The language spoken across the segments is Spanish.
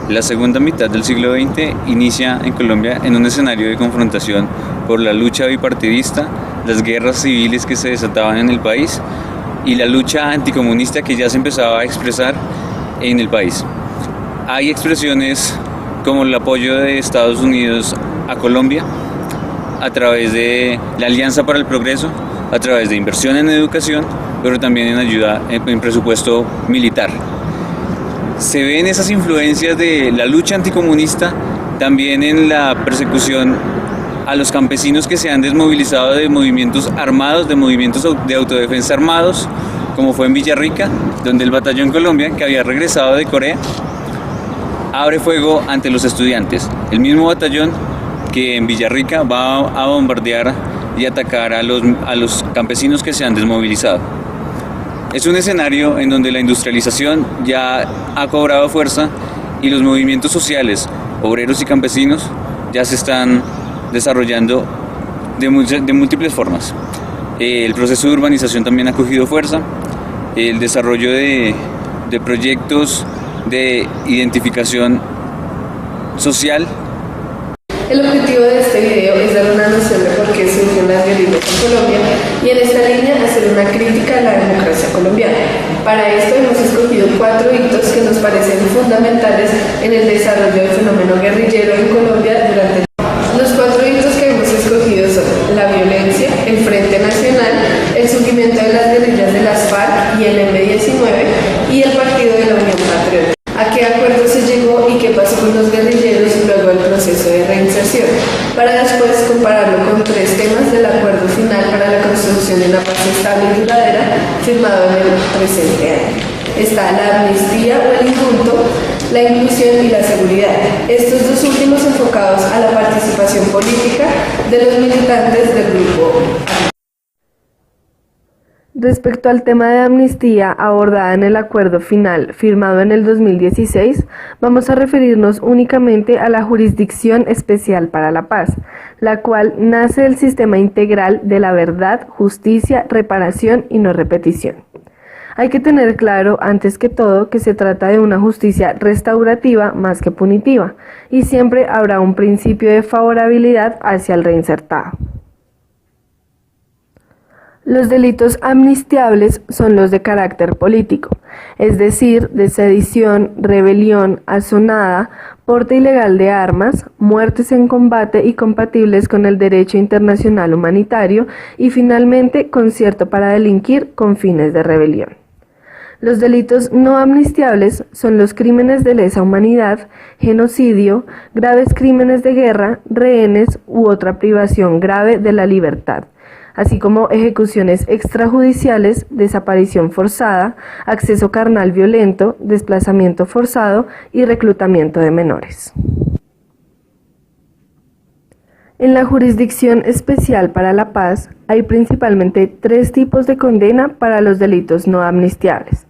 La segunda mitad del siglo XX inicia en Colombia en un escenario de confrontación por la lucha bipartidista, las guerras civiles que se desataban en el país y la lucha anticomunista que ya se empezaba a expresar en el país. Hay expresiones como el apoyo de Estados Unidos a Colombia a través de la Alianza para el Progreso, a través de inversión en educación, pero también en ayuda en presupuesto militar. Se ven esas influencias de la lucha anticomunista también en la persecución a los campesinos que se han desmovilizado de movimientos armados, de movimientos de autodefensa armados, como fue en Villarrica, donde el Batallón Colombia, que había regresado de Corea, abre fuego ante los estudiantes. El mismo batallón que en Villarrica va a bombardear y atacar a los campesinos que se han desmovilizado. Es un escenario en donde la industrialización ya ha cobrado fuerza y los movimientos sociales, obreros y campesinos, ya se están desarrollando de múltiples formas. El proceso de urbanización también ha cogido fuerza, el desarrollo de proyectos de identificación social. El objetivo de este video es dar una noción de por qué surgen las guerrillas en Colombia y en esta línea hacer una crítica a la democracia colombiana. Para esto hemos escogido 4 hitos que nos parecen fundamentales en el desarrollo del fenómeno guerrillero en Colombia durante los 4 hitos que hemos escogido son la violencia, el Frente Nacional, el surgimiento de las guerrillas de las FARC y el M-19 y el Partido de la Unión Patriótica. ¿A qué acuerdo se llegó y qué pasó con los guerrilleros y luego el proceso de reinserción? Para después compararlo con 3 temas del acuerdo final para la construcción de una paz estable y duradera firmado en el presente año. Está la amnistía o el indulto, la inclusión y la seguridad. Estos 2 últimos enfocados a la participación política de los militantes del grupo. Respecto al tema de amnistía abordada en el acuerdo final firmado en el 2016, vamos a referirnos únicamente a la Jurisdicción Especial para la Paz, la cual nace del sistema integral de la verdad, justicia, reparación y no repetición. Hay que tener claro, antes que todo, que se trata de una justicia restaurativa más que punitiva, y siempre habrá un principio de favorabilidad hacia el reinsertado. Los delitos amnistiables son los de carácter político, es decir, de sedición, rebelión, asonada, porte ilegal de armas, muertes en combate y compatibles con el derecho internacional humanitario y finalmente concierto para delinquir con fines de rebelión. Los delitos no amnistiables son los crímenes de lesa humanidad, genocidio, graves crímenes de guerra, rehenes u otra privación grave de la libertad, así como ejecuciones extrajudiciales, desaparición forzada, acceso carnal violento, desplazamiento forzado y reclutamiento de menores. En la Jurisdicción Especial para la Paz hay principalmente 3 tipos de condena para los delitos no amnistiables.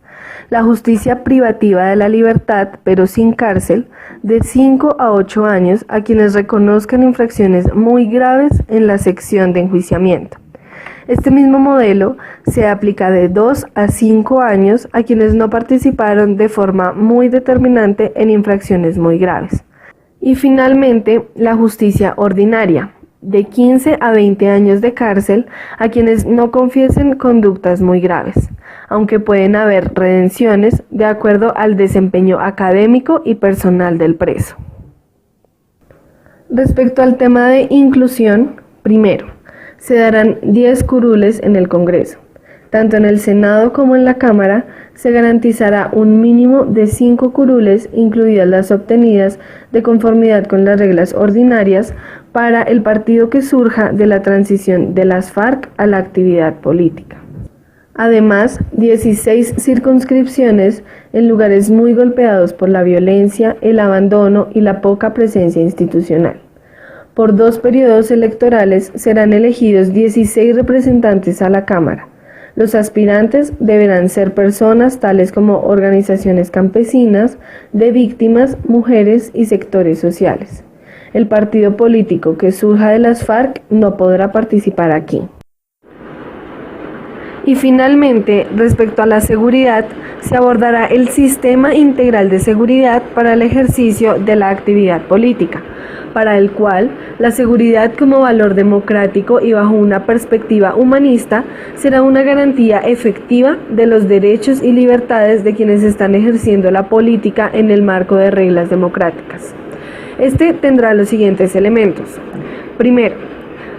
La justicia privativa de la libertad, pero sin cárcel, de 5 a 8 años a quienes reconozcan infracciones muy graves en la sección de enjuiciamiento. Este mismo modelo se aplica de 2 a 5 años a quienes no participaron de forma muy determinante en infracciones muy graves. Y finalmente, la justicia ordinaria, de 15 a 20 años de cárcel a quienes no confiesen conductas muy graves, aunque pueden haber redenciones de acuerdo al desempeño académico y personal del preso. Respecto al tema de inclusión, primero, se darán 10 curules en el Congreso. Tanto en el Senado como en la Cámara se garantizará un mínimo de 5 curules, incluidas las obtenidas de conformidad con las reglas ordinarias, para el partido que surja de la transición de las FARC a la actividad política. Además, 16 circunscripciones en lugares muy golpeados por la violencia, el abandono y la poca presencia institucional. Por 2 periodos electorales serán elegidos 16 representantes a la Cámara. Los aspirantes deberán ser personas tales como organizaciones campesinas, de víctimas, mujeres y sectores sociales. El partido político que surja de las FARC no podrá participar aquí. Y finalmente, respecto a la seguridad, se abordará el sistema integral de seguridad para el ejercicio de la actividad política, para el cual la seguridad como valor democrático y bajo una perspectiva humanista será una garantía efectiva de los derechos y libertades de quienes están ejerciendo la política en el marco de reglas democráticas. Este tendrá los siguientes elementos. Primero,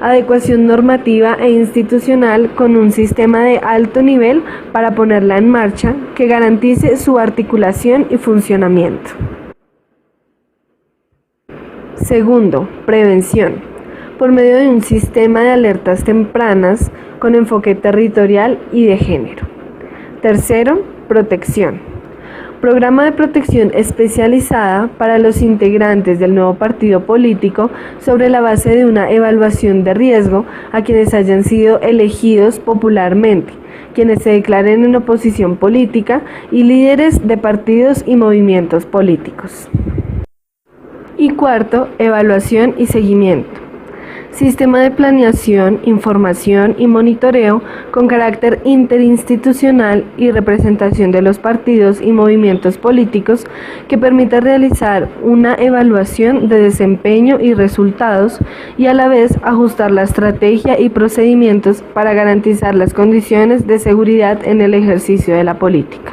adecuación normativa e institucional con un sistema de alto nivel para ponerla en marcha que garantice su articulación y funcionamiento. Segundo, prevención, por medio de un sistema de alertas tempranas con enfoque territorial y de género. Tercero, protección. Programa de protección especializada para los integrantes del nuevo partido político sobre la base de una evaluación de riesgo a quienes hayan sido elegidos popularmente, quienes se declaren en oposición política y líderes de partidos y movimientos políticos. Y cuarto, evaluación y seguimiento. Sistema de planeación, información y monitoreo con carácter interinstitucional y representación de los partidos y movimientos políticos que permita realizar una evaluación de desempeño y resultados y a la vez ajustar la estrategia y procedimientos para garantizar las condiciones de seguridad en el ejercicio de la política.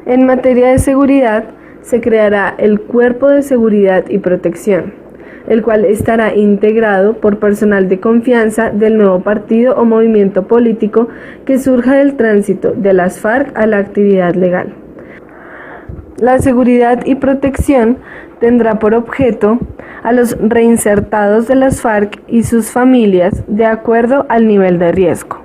En materia de seguridad, se creará el Cuerpo de Seguridad y Protección, el cual estará integrado por personal de confianza del nuevo partido o movimiento político que surja del tránsito de las FARC a la actividad legal. La seguridad y protección tendrá por objeto a los reinsertados de las FARC y sus familias de acuerdo al nivel de riesgo.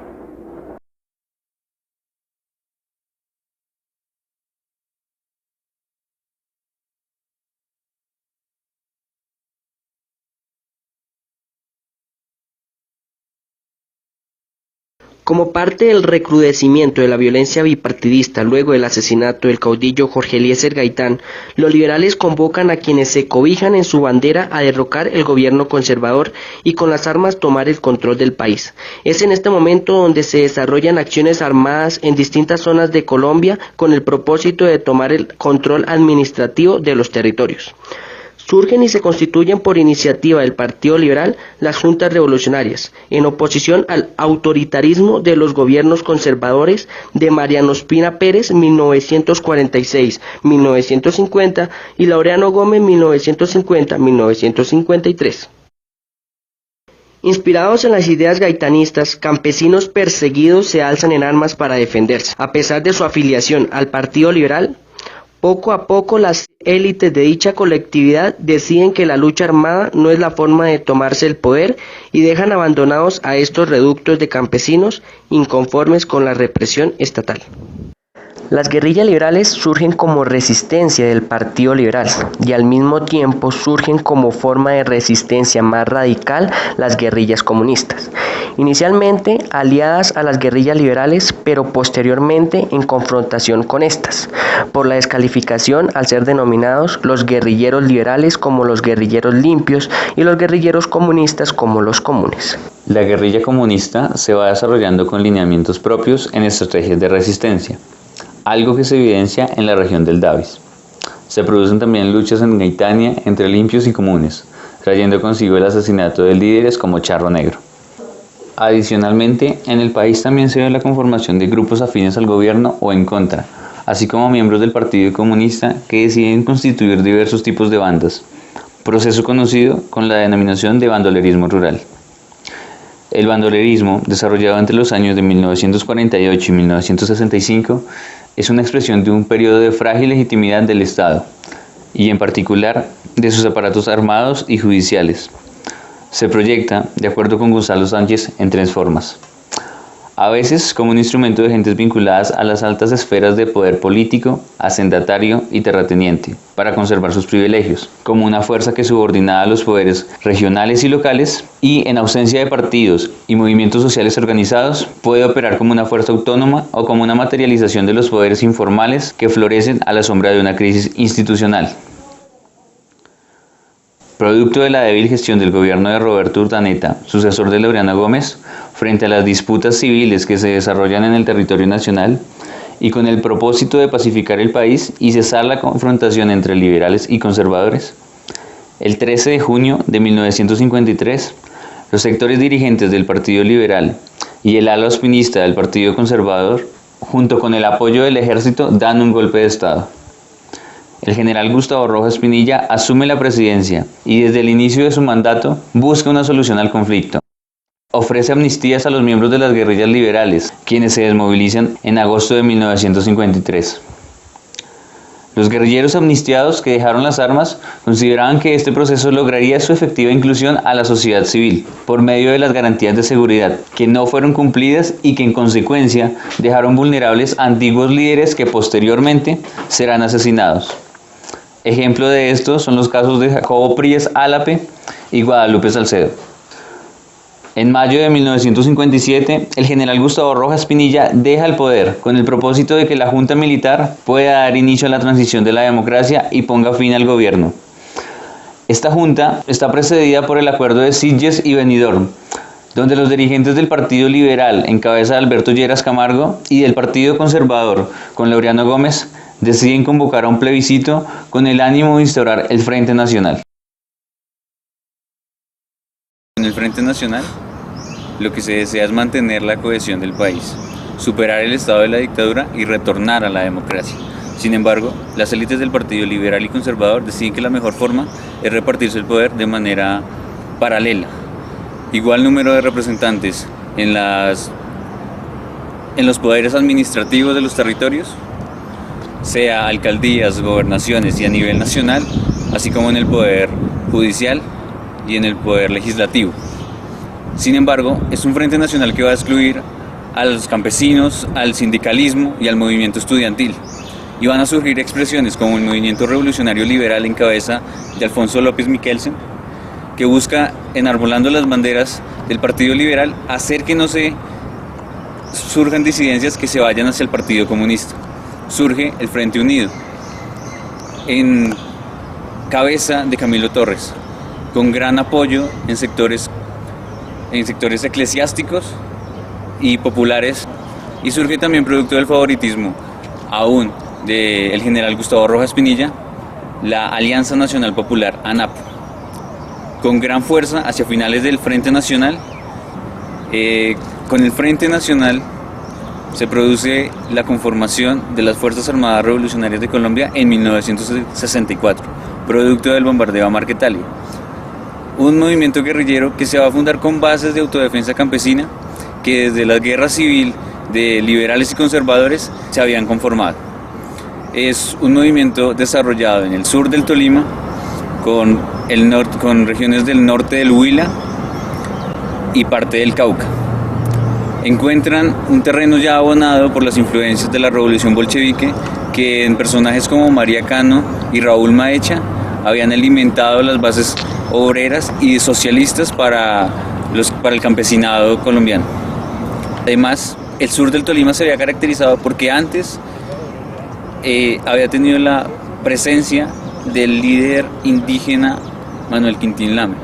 Como parte del recrudecimiento de la violencia bipartidista luego del asesinato del caudillo Jorge Eliezer Gaitán, los liberales convocan a quienes se cobijan en su bandera a derrocar el gobierno conservador y con las armas tomar el control del país. Es en este momento donde se desarrollan acciones armadas en distintas zonas de Colombia con el propósito de tomar el control administrativo de los territorios. Surgen y se constituyen por iniciativa del Partido Liberal las juntas revolucionarias, en oposición al autoritarismo de los gobiernos conservadores de Mariano Ospina Pérez 1946-1950 y Laureano Gómez 1950-1953. Inspirados en las ideas gaitanistas, campesinos perseguidos se alzan en armas para defenderse. A pesar de su afiliación al Partido Liberal, poco a poco las élites de dicha colectividad deciden que la lucha armada no es la forma de tomarse el poder y dejan abandonados a estos reductos de campesinos inconformes con la represión estatal. Las guerrillas liberales surgen como resistencia del Partido Liberal y al mismo tiempo surgen como forma de resistencia más radical las guerrillas comunistas, inicialmente aliadas a las guerrillas liberales pero posteriormente en confrontación con estas, por la descalificación al ser denominados los guerrilleros liberales como los guerrilleros limpios y los guerrilleros comunistas como los comunes. La guerrilla comunista se va desarrollando con lineamientos propios en estrategias de resistencia, algo que se evidencia en la región del Davis. Se producen también luchas en Gaitania entre limpios y comunes, trayendo consigo el asesinato de líderes como Charro Negro. Adicionalmente, en el país también se ve la conformación de grupos afines al gobierno o en contra, así como miembros del Partido Comunista que deciden constituir diversos tipos de bandas, proceso conocido con la denominación de bandolerismo rural. El bandolerismo, desarrollado entre los años de 1948 y 1965, es una expresión de un periodo de frágil legitimidad del Estado, y en particular de sus aparatos armados y judiciales. Se proyecta, de acuerdo con Gonzalo Sánchez, en tres formas. A veces como un instrumento de gentes vinculadas a las altas esferas de poder político, hacendatario y terrateniente, para conservar sus privilegios, como una fuerza que subordinada a los poderes regionales y locales, y en ausencia de partidos y movimientos sociales organizados, puede operar como una fuerza autónoma o como una materialización de los poderes informales que florecen a la sombra de una crisis institucional. Producto de la débil gestión del gobierno de Roberto Urdaneta, sucesor de Laureano Gómez, frente a las disputas civiles que se desarrollan en el territorio nacional y con el propósito de pacificar el país y cesar la confrontación entre liberales y conservadores. El 13 de junio de 1953, los sectores dirigentes del Partido Liberal y el ala ospinista del Partido Conservador, junto con el apoyo del ejército, dan un golpe de Estado. El general Gustavo Rojas Pinilla asume la presidencia y desde el inicio de su mandato busca una solución al conflicto. Ofrece amnistías a los miembros de las guerrillas liberales, quienes se desmovilizan en agosto de 1953. Los guerrilleros amnistiados que dejaron las armas consideraban que este proceso lograría su efectiva inclusión a la sociedad civil por medio de las garantías de seguridad, que no fueron cumplidas y que en consecuencia dejaron vulnerables a antiguos líderes que posteriormente serán asesinados. Ejemplo de esto son los casos de Jacobo Príez Álape y Guadalupe Salcedo. En mayo de 1957, el general Gustavo Rojas Pinilla deja el poder con el propósito de que la Junta Militar pueda dar inicio a la transición de la democracia y ponga fin al gobierno. Esta junta está precedida por el acuerdo de Sitges y Benidorm, donde los dirigentes del Partido Liberal, en cabeza de Alberto Lleras Camargo, y del Partido Conservador, con Laureano Gómez, deciden convocar a un plebiscito con el ánimo de instaurar el Frente Nacional. En el Frente Nacional, lo que se desea es mantener la cohesión del país, superar el estado de la dictadura y retornar a la democracia. Sin embargo, las élites del Partido Liberal y Conservador deciden que la mejor forma es repartirse el poder de manera paralela. Igual número de representantes en los poderes administrativos de los territorios, sea alcaldías, gobernaciones y a nivel nacional, así como en el poder judicial y en el poder legislativo. Sin embargo, es un Frente Nacional que va a excluir a los campesinos, al sindicalismo y al movimiento estudiantil. Y van a surgir expresiones como el movimiento revolucionario liberal en cabeza de Alfonso López Miquelsen, que busca, enarbolando las banderas del Partido Liberal, hacer que no se surjan disidencias que se vayan hacia el Partido Comunista. Surge el Frente Unido, en cabeza de Camilo Torres, con gran apoyo en sectores eclesiásticos y populares, y surge también producto del favoritismo aún del general Gustavo Rojas Pinilla, la Alianza Nacional Popular, ANAP, con gran fuerza hacia finales del Frente Nacional. Con el Frente Nacional se produce la conformación de las Fuerzas Armadas Revolucionarias de Colombia en 1964, producto del bombardeo a Marquetalia. Un movimiento guerrillero que se va a fundar con bases de autodefensa campesina que desde la guerra civil de liberales y conservadores se habían conformado. Es un movimiento desarrollado en el sur del Tolima, con regiones del norte del Huila y parte del Cauca. Encuentran un terreno ya abonado por las influencias de la revolución bolchevique, que en personajes como María Cano y Raúl Maecha habían alimentado las bases obreras y socialistas para el campesinado colombiano. Además, el sur del Tolima se había caracterizado porque antes había tenido la presencia del líder indígena Manuel Quintín Lame,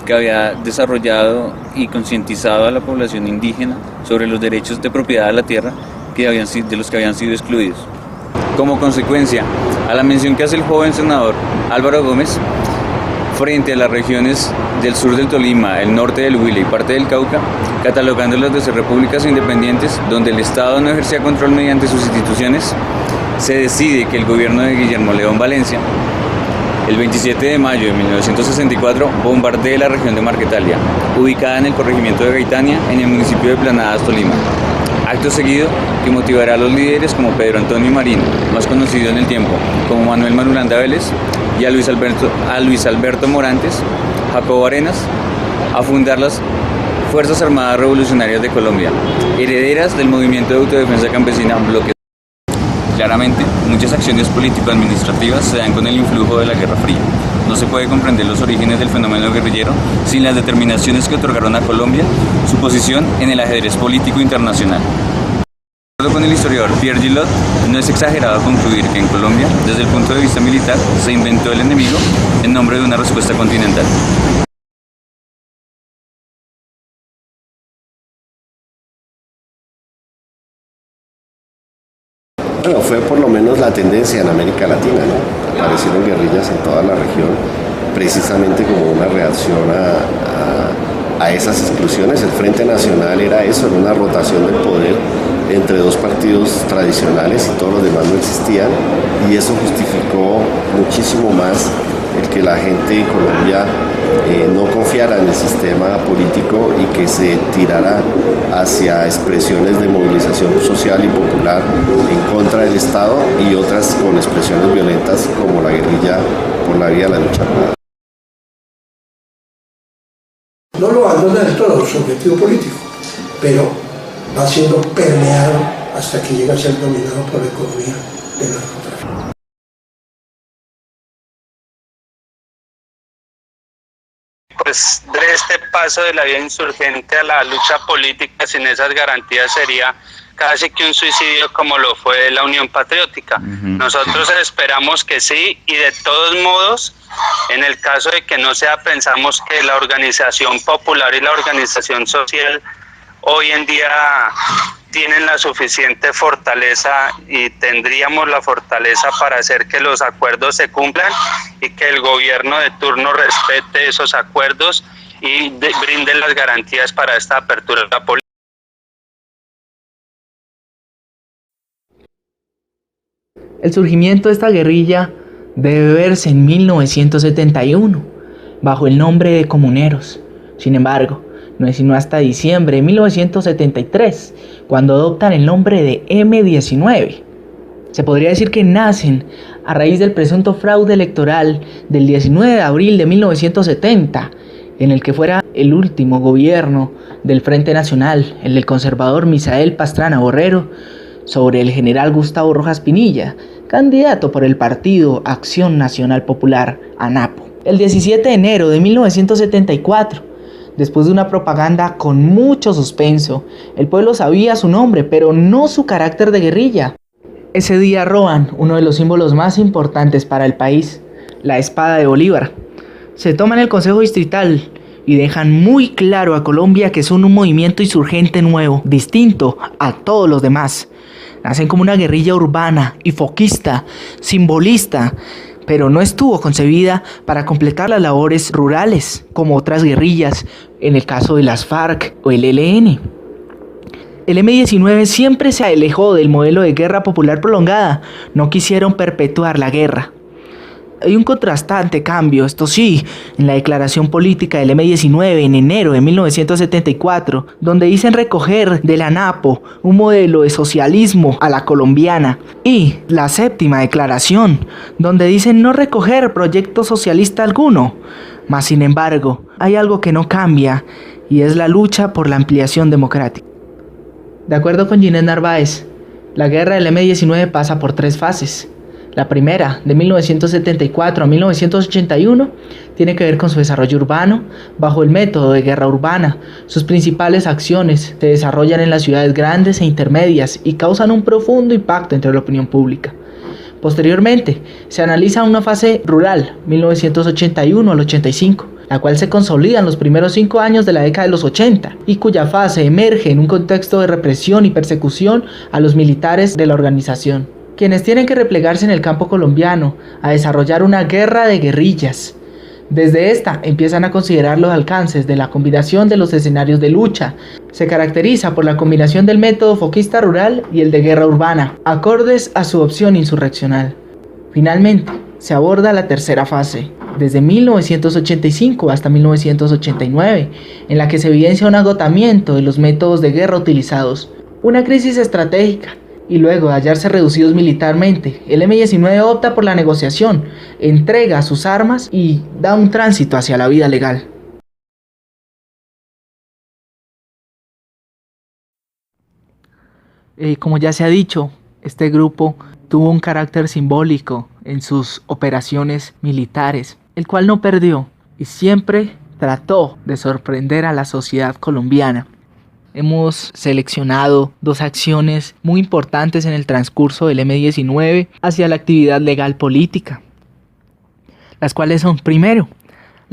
que había desarrollado y concientizado a la población indígena sobre los derechos de propiedad de la tierra de los que habían sido excluidos. Como consecuencia, a la mención que hace el joven senador Álvaro Gómez, frente a las regiones del sur del Tolima, el norte del Huila y parte del Cauca, catalogándolas de ser repúblicas independientes donde el Estado no ejercía control mediante sus instituciones, se decide que el gobierno de Guillermo León Valencia, el 27 de mayo de 1964, bombardee la región de Marquetalia, ubicada en el corregimiento de Gaitania, en el municipio de Planadas, Tolima. Acto seguido que motivará a los líderes como Pedro Antonio Marín, más conocido en el tiempo como Manuel Marulanda Vélez, y a Luis Alberto Morantes, Jacobo Arenas, a fundar las Fuerzas Armadas Revolucionarias de Colombia, herederas del movimiento de autodefensa campesina Bloque. Claramente, muchas acciones político-administrativas se dan con el influjo de la Guerra Fría. No se puede comprender los orígenes del fenómeno guerrillero sin las determinaciones que otorgaron a Colombia su posición en el ajedrez político internacional. De acuerdo con el historiador Pierre Gillot, no es exagerado concluir que en Colombia, desde el punto de vista militar, se inventó el enemigo en nombre de una respuesta continental. Bueno, fue por lo menos la tendencia en América Latina, ¿no? Aparecieron guerrillas en toda la región, precisamente como una reacción a esas exclusiones. El Frente Nacional era eso, era una rotación del poder entre dos partidos tradicionales y todos los demás no existían, y eso justificó muchísimo más el que la gente en Colombia no confiara en el sistema político y que se tirara hacia expresiones de movilización social y popular en contra del Estado y otras con expresiones violentas como la guerrilla por la vía de la lucha armada. No lo abandona del todo su objetivo político, pero va siendo permeado hasta que llega a ser dominado por la economía del narcotráfico. Pues de este paso de la vía insurgente a la lucha política sin esas garantías sería casi que un suicidio como lo fue la Unión Patriótica. Nosotros esperamos que sí, y de todos modos, en el caso de que no sea, pensamos que la organización popular y la organización social hoy en día tienen la suficiente fortaleza y tendríamos la fortaleza para hacer que los acuerdos se cumplan y que el gobierno de turno respete esos acuerdos y brinde las garantías para esta apertura política. El surgimiento de esta guerrilla debe verse en 1971, bajo el nombre de Comuneros. Sin embargo, no es sino hasta diciembre de 1973, cuando adoptan el nombre de M-19. Se podría decir que nacen a raíz del presunto fraude electoral del 19 de abril de 1970, en el que fuera el último gobierno del Frente Nacional, el del conservador Misael Pastrana Borrero, sobre el general Gustavo Rojas Pinilla, candidato por el partido Acción Nacional Popular, ANAPO. El 17 de enero de 1974, después de una propaganda con mucho suspenso, el pueblo sabía su nombre, pero no su carácter de guerrilla. Ese día roban uno de los símbolos más importantes para el país, la espada de Bolívar. Se toman el Consejo Distrital y dejan muy claro a Colombia que son un movimiento insurgente nuevo, distinto a todos los demás. Nacen como una guerrilla urbana y foquista, simbolista, pero no estuvo concebida para completar las labores rurales, como otras guerrillas, en el caso de las FARC o el ELN. El M-19 siempre se alejó del modelo de guerra popular prolongada, no quisieron perpetuar la guerra. Hay un contrastante cambio, esto sí, en la declaración política del M-19 en enero de 1974, donde dicen recoger de la ANAPO un modelo de socialismo a la colombiana, y la séptima declaración, donde dicen no recoger proyecto socialista alguno. Mas sin embargo, hay algo que no cambia, y es la lucha por la ampliación democrática. De acuerdo con Ginés Narváez, la guerra del M-19 pasa por 3 fases. La primera, de 1974 a 1981, tiene que ver con su desarrollo urbano, bajo el método de guerra urbana. Sus principales acciones se desarrollan en las ciudades grandes e intermedias y causan un profundo impacto entre la opinión pública. Posteriormente, se analiza una fase rural, 1981 al 85, la cual se consolida en los primeros 5 años de la década de los 80 y cuya fase emerge en un contexto de represión y persecución a los militares de la organización, quienes tienen que replegarse en el campo colombiano a desarrollar una guerra de guerrillas. Desde esta empiezan a considerar los alcances de la combinación de los escenarios de lucha. Se caracteriza por la combinación del método foquista rural y el de guerra urbana, acordes a su opción insurreccional. Finalmente, se aborda la tercera fase, desde 1985 hasta 1989, en la que se evidencia un agotamiento de los métodos de guerra utilizados, una crisis estratégica, y luego de hallarse reducidos militarmente, el M-19 opta por la negociación, entrega sus armas y da un tránsito hacia la vida legal. Como ya se ha dicho, este grupo tuvo un carácter simbólico en sus operaciones militares, el cual no perdió y siempre trató de sorprender a la sociedad colombiana. Hemos seleccionado 2 acciones muy importantes en el transcurso del M-19 hacia la actividad legal política, las cuales son, primero,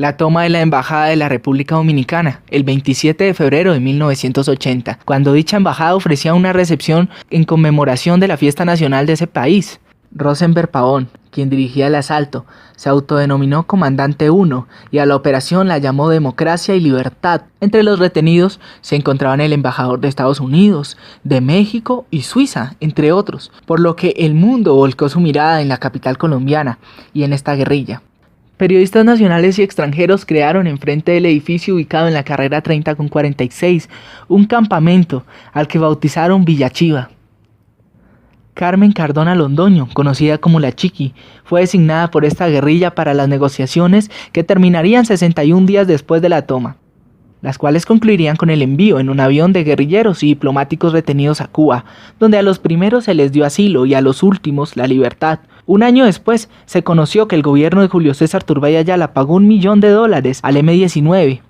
la toma de la Embajada de la República Dominicana, el 27 de febrero de 1980, cuando dicha embajada ofrecía una recepción en conmemoración de la fiesta nacional de ese país. Rosenberg Pavón, quien dirigía el asalto, se autodenominó Comandante 1 y a la operación la llamó Democracia y Libertad. Entre los retenidos se encontraban el embajador de Estados Unidos, de México y Suiza, entre otros, por lo que el mundo volcó su mirada en la capital colombiana y en esta guerrilla. Periodistas nacionales y extranjeros crearon enfrente del edificio ubicado en la carrera 30 con 46 un campamento al que bautizaron Villa Chiva. Carmen Cardona Londoño, conocida como La Chiqui, fue designada por esta guerrilla para las negociaciones que terminarían 61 días después de la toma, las cuales concluirían con el envío en un avión de guerrilleros y diplomáticos retenidos a Cuba, donde a los primeros se les dio asilo y a los últimos la libertad. Un año después, se conoció que el gobierno de Julio César Turbay Ayala pagó $1 millón al M-19.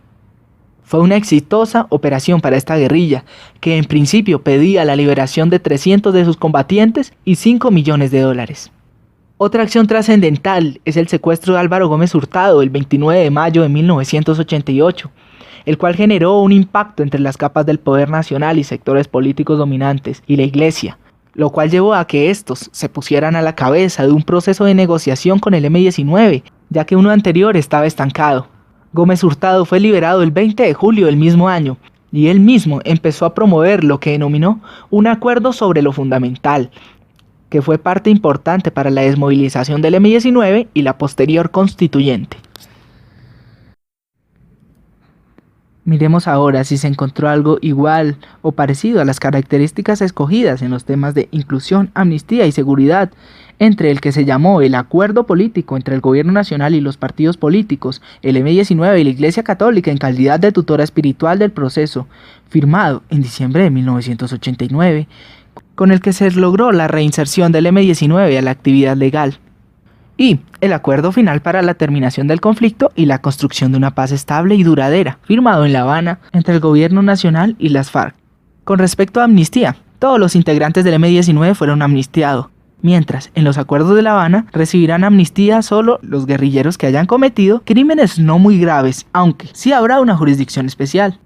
Fue una exitosa operación para esta guerrilla, que en principio pedía la liberación de 300 de sus combatientes y $5 millones. Otra acción trascendental es el secuestro de Álvaro Gómez Hurtado el 29 de mayo de 1988, el cual generó un impacto entre las capas del poder nacional y sectores políticos dominantes y la Iglesia, lo cual llevó a que estos se pusieran a la cabeza de un proceso de negociación con el M-19, ya que uno anterior estaba estancado. Gómez Hurtado fue liberado el 20 de julio del mismo año, y él mismo empezó a promover lo que denominó un acuerdo sobre lo fundamental, que fue parte importante para la desmovilización del M-19 y la posterior constituyente. Miremos ahora si se encontró algo igual o parecido a las características escogidas en los temas de inclusión, amnistía y seguridad, entre el que se llamó el acuerdo político entre el gobierno nacional y los partidos políticos, el M-19 y la Iglesia Católica en calidad de tutora espiritual del proceso, firmado en diciembre de 1989, con el que se logró la reinserción del M-19 a la actividad legal. Y el acuerdo final para la terminación del conflicto y la construcción de una paz estable y duradera, firmado en La Habana entre el gobierno nacional y las FARC. Con respecto a amnistía, todos los integrantes del M-19 fueron amnistiados, mientras en los acuerdos de La Habana recibirán amnistía solo los guerrilleros que hayan cometido crímenes no muy graves, aunque sí habrá una jurisdicción especial.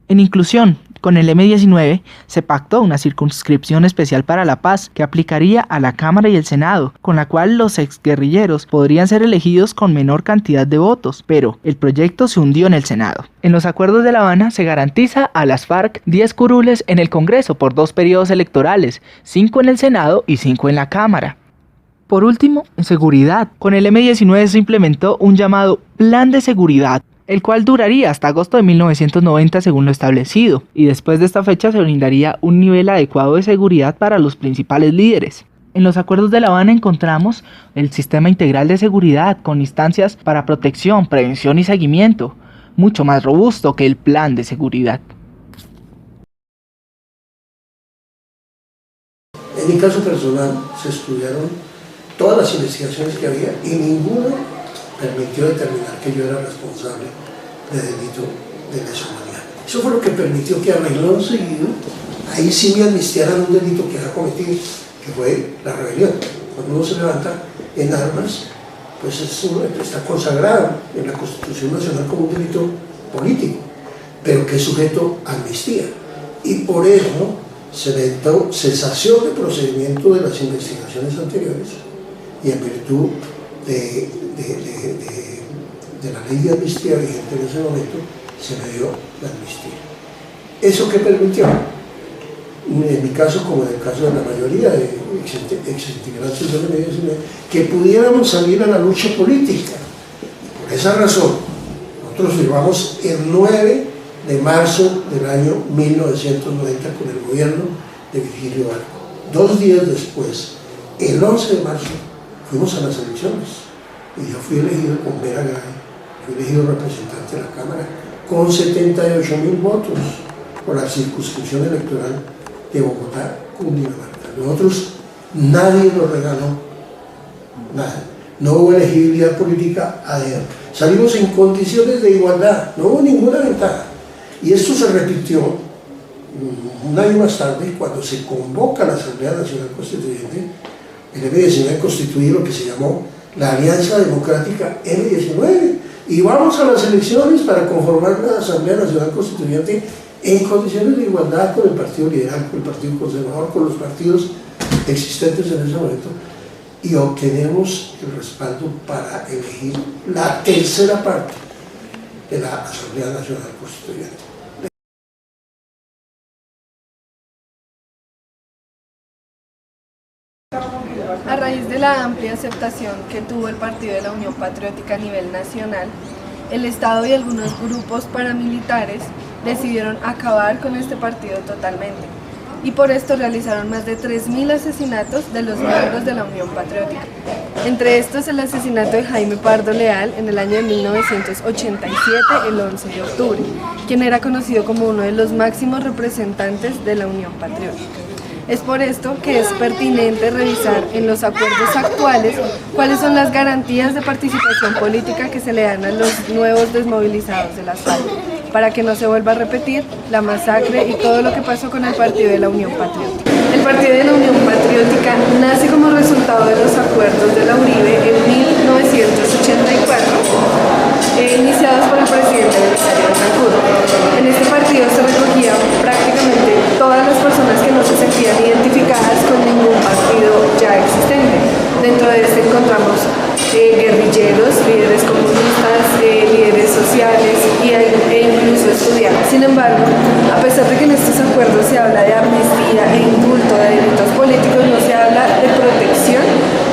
En inclusión, con el M-19 se pactó una circunscripción especial para la paz que aplicaría a la Cámara y el Senado, con la cual los exguerrilleros podrían ser elegidos con menor cantidad de votos, pero el proyecto se hundió en el Senado. En los acuerdos de La Habana se garantiza a las FARC 10 curules en el Congreso por 2 periodos electorales, 5 en el Senado y 5 en la Cámara. Por último, en seguridad, con el M-19 se implementó un llamado Plan de Seguridad, el cual duraría hasta agosto de 1990 según lo establecido, y después de esta fecha se brindaría un nivel adecuado de seguridad para los principales líderes. En los acuerdos de La Habana encontramos el sistema integral de seguridad con instancias para protección, prevención y seguimiento, mucho más robusto que el plan de seguridad. En mi caso personal se estudiaron todas las investigaciones que había y ninguna permitió determinar que yo era responsable de delito de lesa humanidad. Eso fue lo que permitió que a renglón seguido, ahí sí me amnistiaran un delito que había cometido, que fue la rebelión. Cuando uno se levanta en armas, pues está consagrado en la Constitución Nacional como un delito político, pero que es sujeto a amnistía. Y por eso se dictó cesación de procedimiento de las investigaciones anteriores y en virtud de la ley de amnistía vigente en ese momento, se me dio la amnistía. ¿Eso qué permitió? En mi caso, como en el caso de la mayoría de exintegrantes del M-19, que pudiéramos salir a la lucha política. Por esa razón, nosotros firmamos el 9 de marzo del año 1990 con el gobierno de Virgilio Barco. 2 días después, el 11 de marzo, fuimos a las elecciones y yo fui elegido con Vera Gay, fui elegido representante de la Cámara con 78.000 votos por la circunscripción electoral de Bogotá, Cundinamarca. Nosotros, nadie nos regaló nada, no hubo elegibilidad política a dedo. Salimos en condiciones de igualdad, no hubo ninguna ventaja. Y esto se repitió un año más tarde cuando se convoca la Asamblea Nacional Constituyente. El M-19 constituye lo que se llamó la Alianza Democrática M-19, Y vamos a las elecciones para conformar una Asamblea Nacional Constituyente en condiciones de igualdad con el Partido Liberal, con el Partido Conservador, con los partidos existentes en ese momento, y obtenemos el respaldo para elegir la tercera parte de la Asamblea Nacional Constituyente. A raíz de la amplia aceptación que tuvo el Partido de la Unión Patriótica a nivel nacional, el Estado y algunos grupos paramilitares decidieron acabar con este partido totalmente, y por esto realizaron más de 3.000 asesinatos de los miembros de la Unión Patriótica. Entre estos, el asesinato de Jaime Pardo Leal en el año de 1987, el 11 de octubre, quien era conocido como uno de los máximos representantes de la Unión Patriótica. Es por esto que es pertinente revisar en los acuerdos actuales cuáles son las garantías de participación política que se le dan a los nuevos desmovilizados de las FARC, para que no se vuelva a repetir la masacre y todo lo que pasó con el Partido de la Unión Patriótica. El Partido de la Unión Patriótica nace como resultado de los acuerdos de la Uribe en 1984, iniciados por el presidente Belisario Betancourt. En este partido se recogían prácticamente todas las personas que no se sentían identificadas con ningún partido ya existente. Dentro de este encontramos guerrilleros, líderes comunistas, líderes sociales e incluso estudiantes. Sin embargo, a pesar de que en estos acuerdos se habla de amnistía e indulto de delitos políticos, no se habla de protección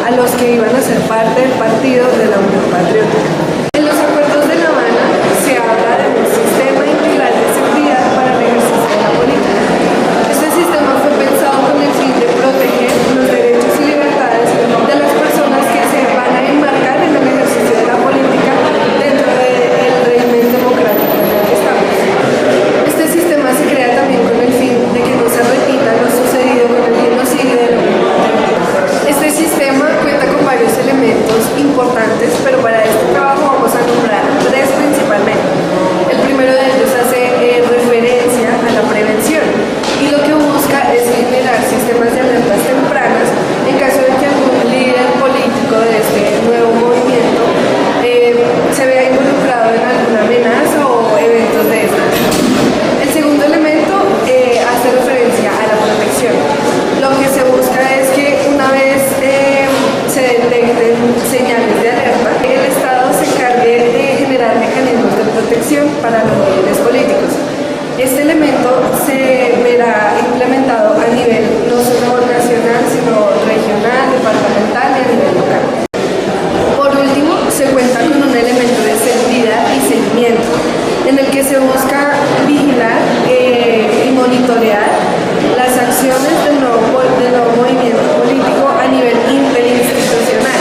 a los que iban a ser parte del Partido de la Unión Patriótica. En los acuerdos de La Habana se habla de un sistema integral de seguridad para el ejercicio de la política. Este sistema fue pensado con el fin de proteger los derechos y libertades de las personas que se van a enmarcar en el ejercicio de la política dentro del régimen democrático en el que estamos. Este sistema se crea también con el fin de que no se repita lo sucedido con el genocidio de la Unión Patriótica. Este sistema cuenta con varios elementos importantes, pero para este trabajo vamos a nombrar tres principalmente. El primero de ellos hace referencia a la prevención, y lo que busca es generar sistemas de alertas tempranas en caso de que algún líder político de este nuevo movimiento se vea involucrado en alguna amenaza o eventos de esta. El segundo elemento hace referencia a la protección. Lo que se busca es que una vez se detecten señales de alerta, el Estado se encargue de generar mecanismos de protección para los líderes políticos. Este elemento se verá implementado a nivel no solo nacional, sino regional, departamental y a nivel local. Por último, se cuenta con un elemento de seguridad y seguimiento, en el que se busca vigilar y monitorear las acciones del nuevo movimiento político a nivel interinstitucional,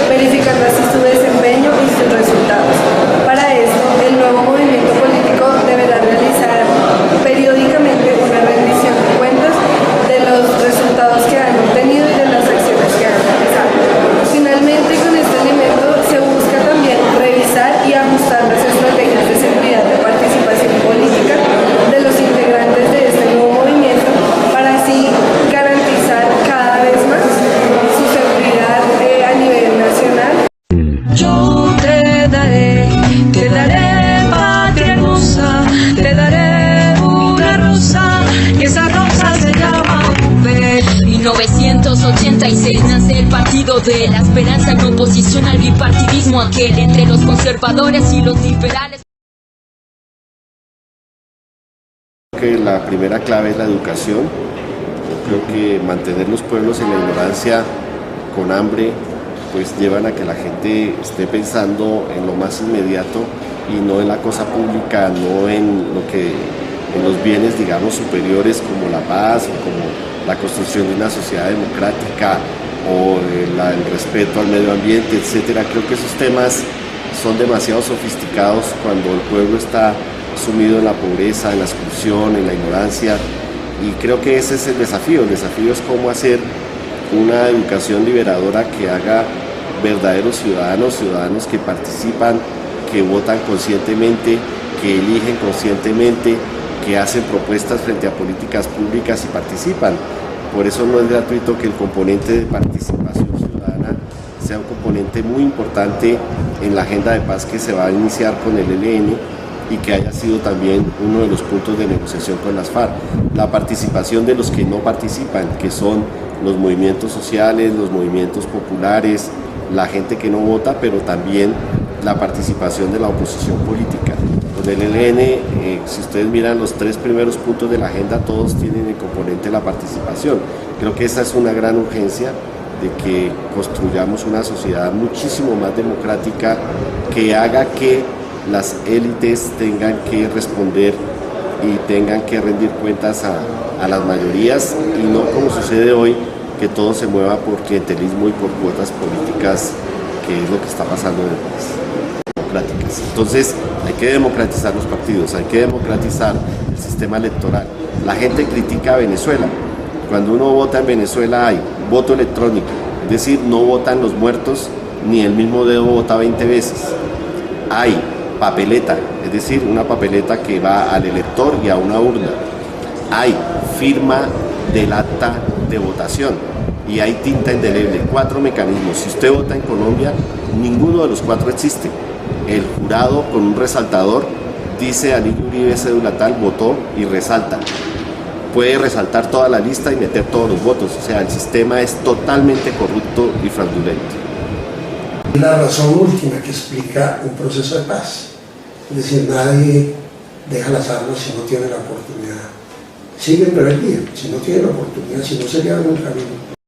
verificando así su desempeño y sus resultados. Para esto, el nuevo movimiento político deberá realizar periódicamente una rendición de cuentas de los resultados que han obtenido y de las acciones que han realizado. Finalmente, con este elemento se busca también revisar y ajustar las estrategias de seguridad de participación política de los integrantes de este nuevo movimiento, para así garantizar cada vez más su seguridad a nivel nacional. Yo te daré patria hermosa, te daré una rosa, y esa rosa se llama UV. 1986 nace el Partido de la Esperanza en oposición al bipartidismo aquel entre los conservadores y los liberales. Creo que la primera clave es la educación. Yo creo que mantener los pueblos en la ignorancia, con hambre, pues llevan a que la gente esté pensando en lo más inmediato y no en la cosa pública, no en los bienes, digamos, superiores como la paz o como la construcción de una sociedad democrática o el respeto al medio ambiente, etcétera. Creo que esos temas son demasiado sofisticados cuando el pueblo está sumido en la pobreza, en la exclusión, en la ignorancia, y creo que ese es el desafío. El desafío es cómo hacer una educación liberadora que haga verdaderos ciudadanos que participan, que votan conscientemente, que eligen conscientemente, que hacen propuestas frente a políticas públicas y participan. Por eso no es gratuito que el componente de participación ciudadana sea un componente muy importante en la agenda de paz que se va a iniciar con el ELN y que haya sido también uno de los puntos de negociación con las FARC. La participación de los que no participan, que son los movimientos sociales, los movimientos populares, la gente que no vota, pero también la participación de la oposición política. Con el ELN, si ustedes miran los 3 primeros puntos de la agenda, todos tienen el componente de la participación. Creo que esa es una gran urgencia de que construyamos una sociedad muchísimo más democrática que haga que las élites tengan que responder y tengan que rendir cuentas a las mayorías y no como sucede hoy, que todo se mueva por clientelismo y por cuotas políticas, que es lo que está pasando en el país. Democráticas. Entonces hay que democratizar los partidos, hay que democratizar el sistema electoral. La gente critica a Venezuela. Cuando uno vota en Venezuela hay voto electrónico, es decir, no votan los muertos ni el mismo dedo vota 20 veces. Hay papeleta, es decir, una papeleta que va al elector y a una urna. Hay firma del acta de votación y hay tinta indeleble. 4 mecanismos. Si usted vota en Colombia, ninguno de los 4 existe. El jurado con un resaltador dice Alirio Uribe cédula tal, votó y resalta. Puede resaltar toda la lista y meter todos los votos. O sea, el sistema es totalmente corrupto y fraudulento. La razón última que explica un proceso de paz. Es decir, nadie deja las armas si no tiene la oportunidad. Sigue en rebeldía, si no tiene la oportunidad, si no sería un camino.